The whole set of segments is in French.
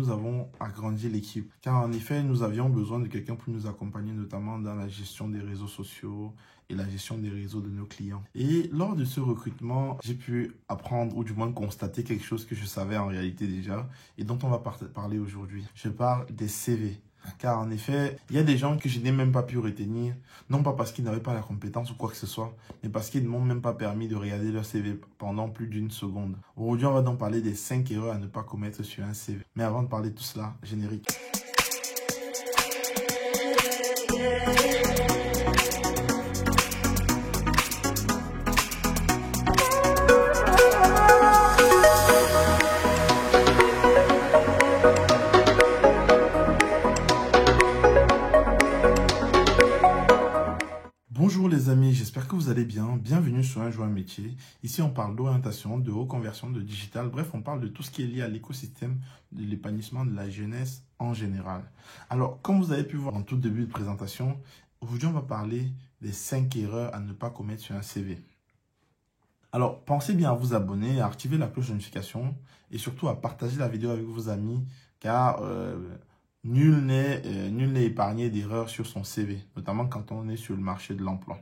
nous avons agrandi l'équipe. Car en effet, nous avions besoin de quelqu'un pour nous accompagner, notamment dans la gestion des réseaux sociaux et la gestion des réseaux de nos clients. Et lors de ce recrutement, j'ai pu apprendre ou du moins constater quelque chose que je savais en réalité déjà et dont on va parler aujourd'hui. Je parle des CV. Car en effet, il y a des gens que je n'ai même pas pu retenir, non pas parce qu'ils n'avaient pas la compétence ou quoi que ce soit, mais parce qu'ils ne m'ont même pas permis de regarder leur CV pendant plus d'une seconde. Aujourd'hui, on va donc parler des 5 erreurs à ne pas commettre sur un CV. Mais avant de parler de tout cela, générique. Bonjour les amis, j'espère que vous allez bien. Bienvenue sur Un Joint Métier. Ici, on parle d'orientation, de reconversion, de digital. Bref, on parle de tout ce qui est lié à l'écosystème de l'épanouissement de la jeunesse en général. Alors, comme vous avez pu voir en tout début de présentation, aujourd'hui, on va parler des 5 erreurs à ne pas commettre sur un CV. Alors, pensez bien à vous abonner, à activer la cloche de notification et surtout à partager la vidéo avec vos amis car nul n'est épargné d'erreurs sur son CV, notamment quand on est sur le marché de l'emploi.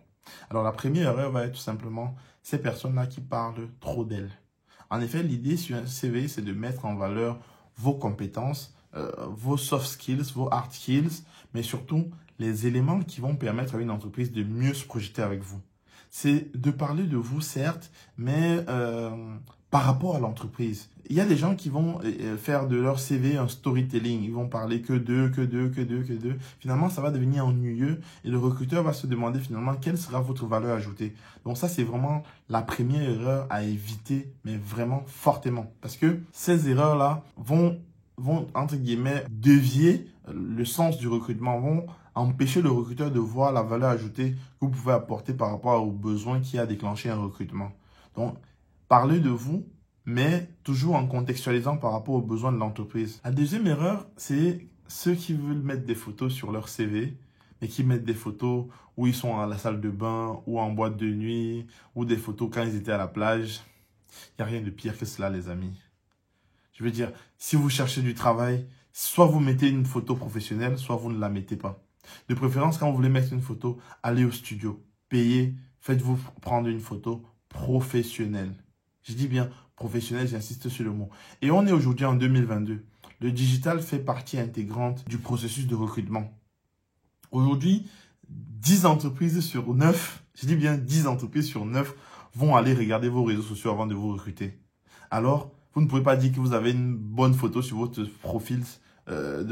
Alors, la première erreur va être tout simplement ces personnes-là qui parlent trop d'elles. En effet, l'idée sur un CV, c'est de mettre en valeur vos compétences, vos soft skills, vos hard skills, mais surtout les éléments qui vont permettre à une entreprise de mieux se projeter avec vous. C'est de parler de vous, certes, mais par rapport à l'entreprise. Il y a des gens qui vont faire de leur CV un storytelling. Ils vont parler que d'eux. Finalement, ça va devenir ennuyeux et le recruteur va se demander finalement quelle sera votre valeur ajoutée. Donc ça, c'est vraiment la première erreur à éviter, mais vraiment fortement. Parce que ces erreurs-là vont entre guillemets, dévier le sens du recrutement, vont empêcher le recruteur de voir la valeur ajoutée que vous pouvez apporter par rapport aux besoins qui a déclenché un recrutement. Donc, parlez de vous, mais toujours en contextualisant par rapport aux besoins de l'entreprise. La deuxième erreur, c'est ceux qui veulent mettre des photos sur leur CV, mais qui mettent des photos où ils sont à la salle de bain, ou en boîte de nuit, ou des photos quand ils étaient à la plage. Il n'y a rien de pire que cela, les amis. Je veux dire, si vous cherchez du travail, soit vous mettez une photo professionnelle, soit vous ne la mettez pas. De préférence, quand vous voulez mettre une photo, allez au studio, payez, faites-vous prendre une photo professionnelle. Je dis bien professionnelle, j'insiste sur le mot. Et on est aujourd'hui en 2022. Le digital fait partie intégrante du processus de recrutement. Aujourd'hui, 10 entreprises sur 9, je dis bien 10 entreprises sur 9 vont aller regarder vos réseaux sociaux avant de vous recruter. Alors, vous ne pouvez pas dire que vous avez une bonne photo sur votre profil,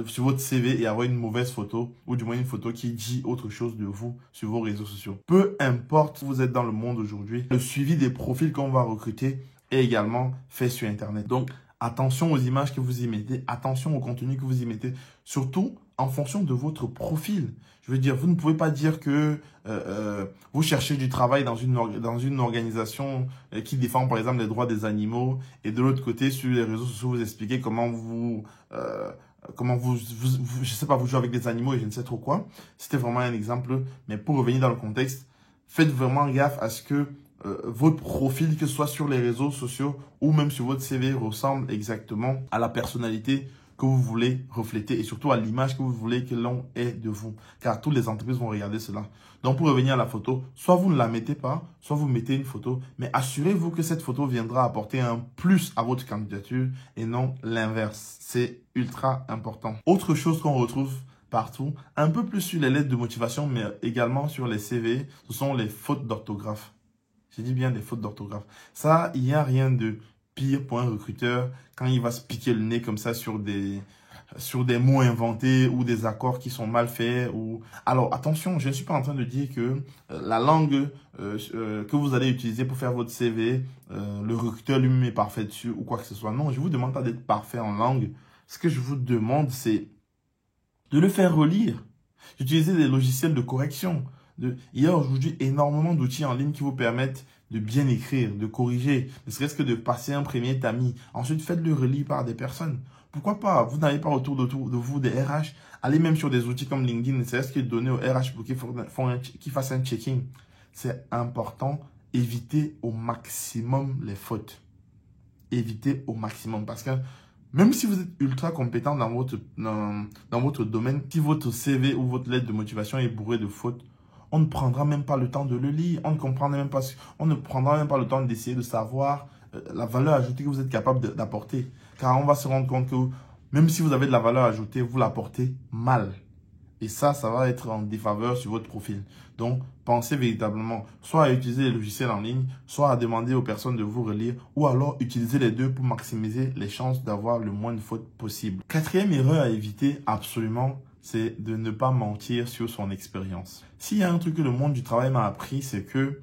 sur votre CV et avoir une mauvaise photo ou du moins une photo qui dit autre chose de vous sur vos réseaux sociaux. Peu importe où vous êtes dans le monde aujourd'hui, le suivi des profils qu'on va recruter est également fait sur Internet. Donc, attention aux images que vous y mettez, attention au contenu que vous y mettez, surtout en fonction de votre profil. Je veux dire, vous ne pouvez pas dire que vous cherchez du travail dans une organisation qui défend par exemple les droits des animaux et de l'autre côté sur les réseaux sociaux vous expliquez comment vous je sais pas, vous jouez avec des animaux et je ne sais trop quoi. C'était vraiment un exemple, mais pour revenir dans le contexte, faites vraiment gaffe à ce que votre profil, que ce soit sur les réseaux sociaux ou même sur votre CV, ressemble exactement à la personnalité que vous voulez refléter et surtout à l'image que vous voulez que l'on ait de vous. Car toutes les entreprises vont regarder cela. Donc, pour revenir à la photo, soit vous ne la mettez pas, soit vous mettez une photo, mais assurez-vous que cette photo viendra apporter un plus à votre candidature et non l'inverse. C'est ultra important. Autre chose qu'on retrouve partout, un peu plus sur les lettres de motivation, mais également sur les CV, ce sont les fautes d'orthographe. J'ai dit bien des fautes d'orthographe. Ça, il n'y a rien de pire pour un recruteur quand il va se piquer le nez comme ça sur des mots inventés ou des accords qui sont mal faits. Alors, attention, je ne suis pas en train de dire que la langue que vous allez utiliser pour faire votre CV, le recruteur lui-même est parfait dessus ou quoi que ce soit. Non, je ne vous demande pas d'être parfait en langue. Ce que je vous demande, c'est de le faire relire. D'utiliser des logiciels de correction. Il y a aujourd'hui énormément d'outils en ligne qui vous permettent de bien écrire, de corriger, ne serait-ce que de passer un premier tamis. Ensuite, faites-le relire par des personnes. Pourquoi pas? Vous n'avez pas autour de vous des RH. Allez même sur des outils comme LinkedIn, ne serait-ce que donner aux RH pour qu'ils fassent un checking. C'est important. Évitez au maximum les fautes. Évitez au maximum parce que Même si vous êtes ultra compétent dans votre domaine, si votre CV ou votre lettre de motivation est bourrée de fautes, on ne prendra même pas le temps de le lire. On ne prendra même pas le temps d'essayer de savoir la valeur ajoutée que vous êtes capable d'apporter. Car on va se rendre compte que même si vous avez de la valeur ajoutée, vous l'apportez mal. Et ça va être en défaveur sur votre profil. Donc, pensez véritablement soit à utiliser les logiciels en ligne, soit à demander aux personnes de vous relire, ou alors utiliser les deux pour maximiser les chances d'avoir le moins de fautes possible. Quatrième erreur à éviter absolument, c'est de ne pas mentir sur son expérience. S'il y a un truc que le monde du travail m'a appris, c'est que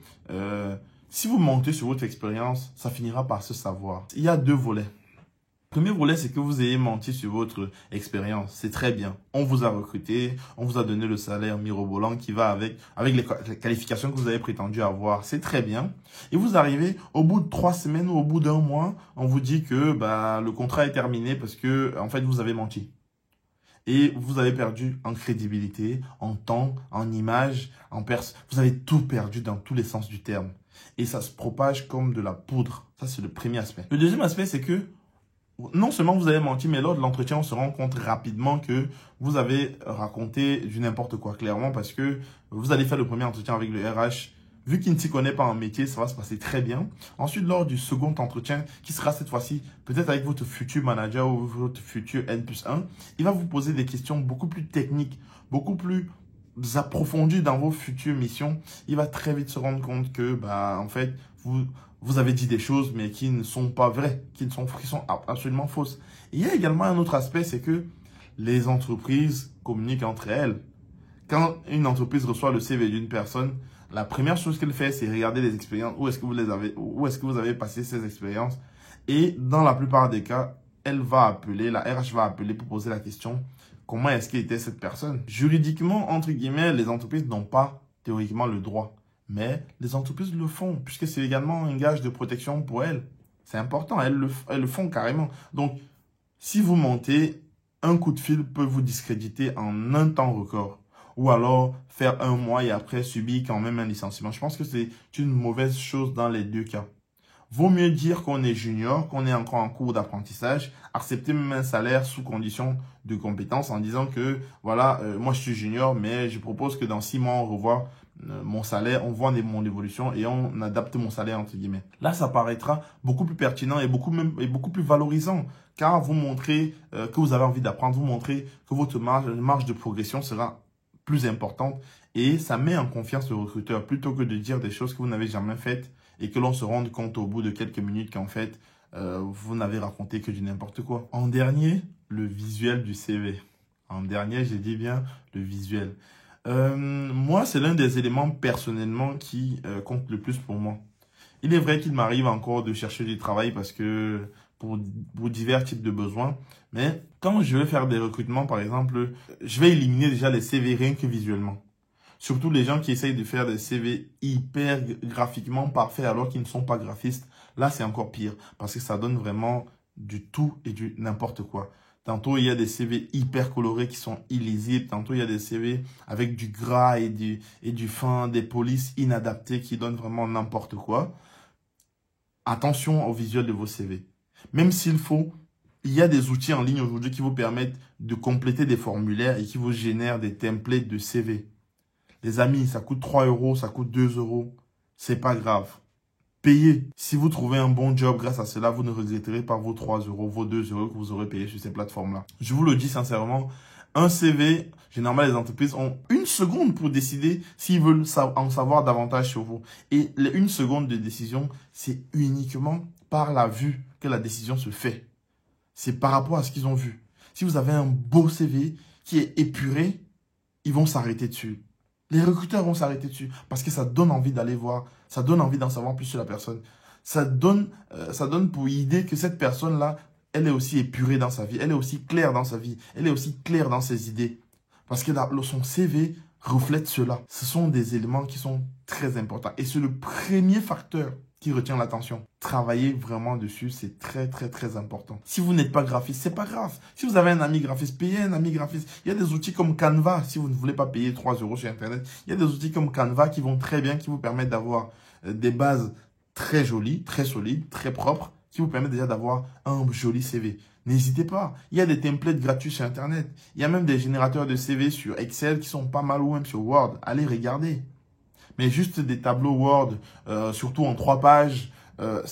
si vous mentez sur votre expérience, ça finira par se savoir. Il y a deux volets. Le premier volet, c'est que vous ayez menti sur votre expérience. C'est très bien. On vous a recruté, on vous a donné le salaire mirobolant qui va avec les qualifications que vous avez prétendu avoir. C'est très bien. Et vous arrivez au bout de 3 semaines ou au bout d'un mois, on vous dit que le contrat est terminé parce que en fait vous avez menti. Et vous avez perdu en crédibilité, en temps, en image, vous avez tout perdu dans tous les sens du terme. Et ça se propage comme de la poudre. Ça, c'est le premier aspect. Le deuxième aspect, c'est que non seulement vous avez menti, mais lors de l'entretien, on se rend compte rapidement que vous avez raconté du n'importe quoi, clairement, parce que vous allez faire le premier entretien avec le RH. Vu qu'il ne s'y connaît pas en métier, ça va se passer très bien. Ensuite, lors du second entretien, qui sera cette fois-ci peut-être avec votre futur manager ou votre futur N+1, il va vous poser des questions beaucoup plus techniques, beaucoup plus approfondies dans vos futures missions. Il va très vite se rendre compte que, en fait, vous avez dit des choses, mais qui ne sont pas vraies, qui sont absolument fausses. Et il y a également un autre aspect, c'est que les entreprises communiquent entre elles. Quand une entreprise reçoit le CV d'une personne, la première chose qu'elle fait, c'est regarder les expériences, où est-ce que vous avez passé ces expériences. Et dans la plupart des cas, la RH va appeler pour poser la question, comment est-ce qu'était cette personne? Juridiquement, entre guillemets, les entreprises n'ont pas théoriquement le droit. Mais les entreprises le font, puisque c'est également un gage de protection pour elles. C'est important, elles le font carrément. Donc, si vous mentez, un coup de fil peut vous discréditer en un temps record. Ou alors faire un mois et après subir quand même un licenciement. Je pense que c'est une mauvaise chose dans les deux cas. Vaut mieux dire qu'on est junior, qu'on est encore en cours d'apprentissage, accepter même un salaire sous condition de compétence en disant que voilà, moi je suis junior, mais je propose que dans 6 mois on revoie mon salaire, on voit mon évolution et on adapte mon salaire entre guillemets. Là, ça paraîtra beaucoup plus pertinent et beaucoup plus valorisant car vous montrez que vous avez envie d'apprendre, vous montrez que votre marge de progression sera plus importante et ça met en confiance le recruteur plutôt que de dire des choses que vous n'avez jamais faites et que l'on se rende compte au bout de quelques minutes qu'en fait, vous n'avez raconté que du n'importe quoi. En dernier, le visuel du CV. En dernier, j'ai dit bien le visuel. Moi, c'est l'un des éléments personnellement qui compte le plus pour moi. Il est vrai qu'il m'arrive encore de chercher du travail parce que pour divers types de besoins. Mais quand je vais faire des recrutements, par exemple, je vais éliminer déjà les CV rien que visuellement. Surtout les gens qui essayent de faire des CV hyper graphiquement parfaits alors qu'ils ne sont pas graphistes. Là, c'est encore pire parce que ça donne vraiment du tout et du n'importe quoi. Tantôt, il y a des CV hyper colorés qui sont illisibles. Tantôt, il y a des CV avec du gras et du fin, des polices inadaptées qui donnent vraiment n'importe quoi. Attention au visuel de vos CV. Même s'il faut, il y a des outils en ligne aujourd'hui qui vous permettent de compléter des formulaires et qui vous génèrent des templates de CV. Les amis, ça coûte 3 €, ça coûte 2 €. C'est pas grave. Payez. Si vous trouvez un bon job grâce à cela, vous ne regretterez pas vos 3 €, vos 2 € que vous aurez payés sur ces plateformes-là. Je vous le dis sincèrement, un CV, généralement les entreprises ont 1 seconde pour décider s'ils veulent en savoir davantage sur vous. Et les 1 seconde de décision, c'est uniquement par la vue que la décision se fait. C'est par rapport à ce qu'ils ont vu. Si vous avez un beau CV qui est épuré, ils vont s'arrêter dessus. Les recruteurs vont s'arrêter dessus parce que ça donne envie d'aller voir, ça donne envie d'en savoir plus sur la personne. Ça donne pour idée que cette personne-là, elle est aussi épurée dans sa vie, elle est aussi claire dans sa vie, elle est aussi claire dans ses idées. Parce que son CV reflète cela. Ce sont des éléments qui sont très importants et c'est le premier facteur qui retient l'attention. Travaillez vraiment dessus, c'est très très très important. Si vous n'êtes pas graphiste, c'est pas grave. Si vous avez un ami graphiste, payez un ami graphiste. Il y a des outils comme Canva, si vous ne voulez pas payer 3 € sur Internet. Il y a des outils comme Canva qui vont très bien, qui vous permettent d'avoir des bases très jolies, très solides, très propres, qui vous permettent déjà d'avoir un joli CV. N'hésitez pas. Il y a des templates gratuits sur Internet. Il y a même des générateurs de CV sur Excel qui sont pas mal ou même sur Word. Allez regarder. Mais juste des tableaux Word, surtout en 3 pages,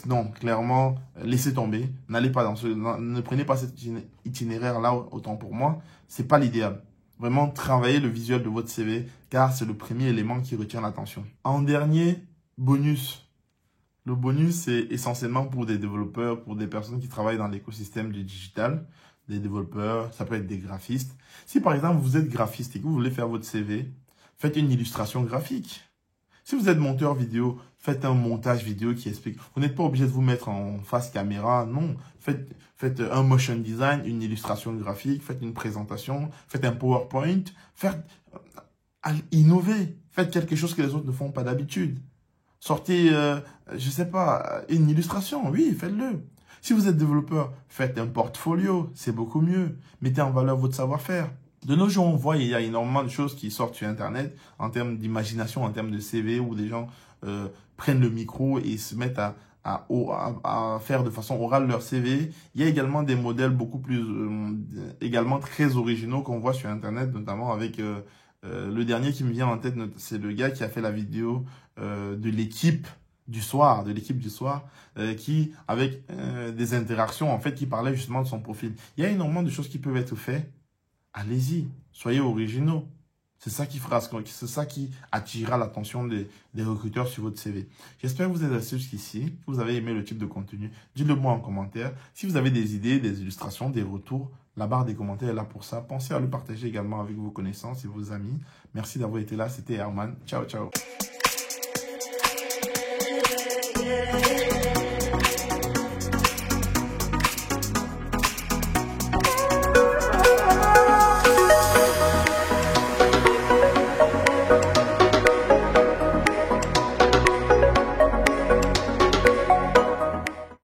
non, clairement, laissez tomber. N'allez pas ne prenez pas cet itinéraire-là, autant pour moi. C'est pas l'idéal. Vraiment, travaillez le visuel de votre CV, car c'est le premier élément qui retient l'attention. En dernier, bonus. Le bonus, c'est essentiellement pour des développeurs, pour des personnes qui travaillent dans l'écosystème du digital. Des développeurs, ça peut être des graphistes. Si par exemple, vous êtes graphiste et que vous voulez faire votre CV, faites une illustration graphique. Si vous êtes monteur vidéo, faites un montage vidéo qui explique. Vous n'êtes pas obligé de vous mettre en face caméra, non. Faites un motion design, une illustration graphique, faites une présentation, faites un PowerPoint, innovez. Faites quelque chose que les autres ne font pas d'habitude. Sortez, je sais pas, une illustration, oui, faites-le. Si vous êtes développeur, faites un portfolio, c'est beaucoup mieux. Mettez en valeur votre savoir-faire. De nos jours, on voit il y a énormément de choses qui sortent sur Internet en termes d'imagination, en termes de CV, où des gens prennent le micro et se mettent à faire de façon orale leur CV. Il y a également des modèles beaucoup plus, également très originaux qu'on voit sur Internet, notamment avec le dernier qui me vient en tête, c'est le gars qui a fait la vidéo de l'équipe du soir, qui, avec des interactions, en fait, qui parlait justement de son profil. Il y a énormément de choses qui peuvent être faites. Allez-y, soyez originaux. C'est ça qui attirera l'attention des recruteurs sur votre CV. J'espère que vous êtes restés jusqu'ici, que vous avez aimé le type de contenu. Dites-le moi en commentaire. Si vous avez des idées, des illustrations, des retours, la barre des commentaires est là pour ça. Pensez à le partager également avec vos connaissances et vos amis. Merci d'avoir été là. C'était Herman. Ciao, ciao.